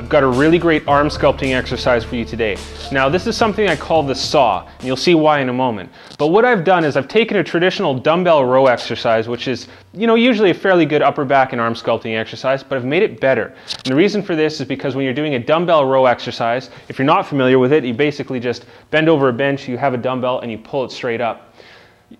I've got a really great arm sculpting exercise for you today. Now this is something I call the saw, and you'll see why in a moment. But what I've done is I've taken a traditional dumbbell row exercise, which is, usually a fairly good upper back and arm sculpting exercise, but I've made it better. And the reason for this is because when you're doing a dumbbell row exercise, if you're not familiar with it, you basically just bend over a bench, you have a dumbbell, and you pull it straight up.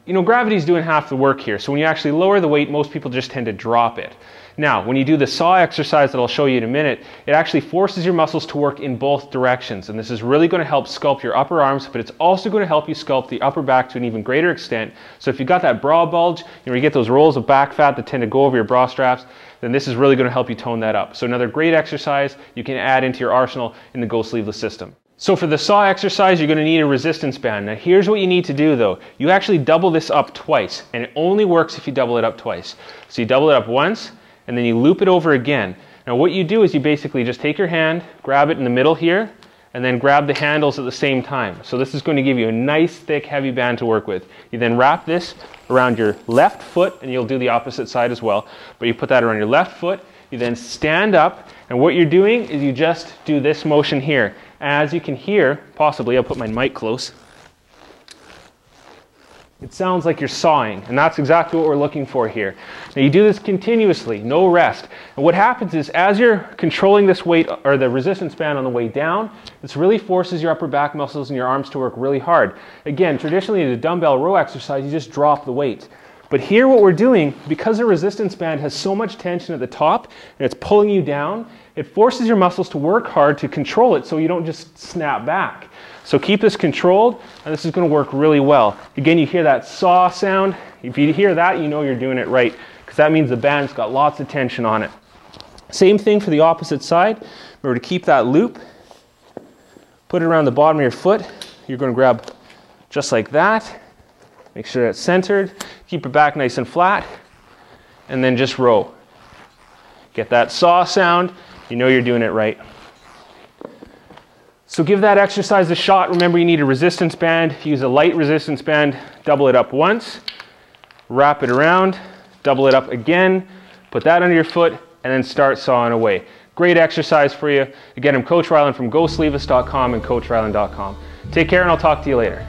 Gravity's doing half the work here, so when you actually lower the weight, most people just tend to drop it. Now, when you do the saw exercise that I'll show you in a minute, it actually forces your muscles to work in both directions, and this is really going to help sculpt your upper arms, but it's also going to help you sculpt the upper back to an even greater extent. So if you've got that bra bulge, you get those rolls of back fat that tend to go over your bra straps, then this is really going to help you tone that up. So another great exercise you can add into your arsenal in the Go Sleeveless system. So for the saw exercise, you're going to need a resistance band. Now here's what you need to do though. You actually double this up twice, and it only works if you double it up twice. So you double it up once, and then you loop it over again. Now what you do is you basically just take your hand, grab it in the middle here, and then grab the handles at the same time. So this is going to give you a nice, thick, heavy band to work with. You then wrap this around your left foot, and you'll do the opposite side as well. But you put that around your left foot, you then stand up, and what you're doing is you just do this motion here. As you can hear, possibly, I'll put my mic close, it sounds like you're sawing, and that's exactly what we're looking for here. Now you do this continuously, no rest. And what happens is as you're controlling this weight, or the resistance band on the way down, this really forces your upper back muscles and your arms to work really hard. Again, traditionally in a dumbbell row exercise, you just drop the weight. But here what we're doing, because the resistance band has so much tension at the top, and it's pulling you down, it forces your muscles to work hard to control it so you don't just snap back. So keep this controlled, and this is going to work really well. Again, you hear that saw sound. If you hear that, you know you're doing it right, because that means the band's got lots of tension on it. Same thing for the opposite side. Remember to keep that loop. Put it around the bottom of your foot. You're going to grab just like that. Make sure it's centered. Keep your back nice and flat, and then just row. Get that saw sound. You know you're doing it right. So give that exercise a shot. Remember, you need a resistance band. Use a light resistance band. Double it up once. Wrap it around. Double it up again. Put that under your foot, and then start sawing away. Great exercise for you. Again, I'm Coach Ryland from GoSleeveless.com and CoachRyland.com. Take care, and I'll talk to you later.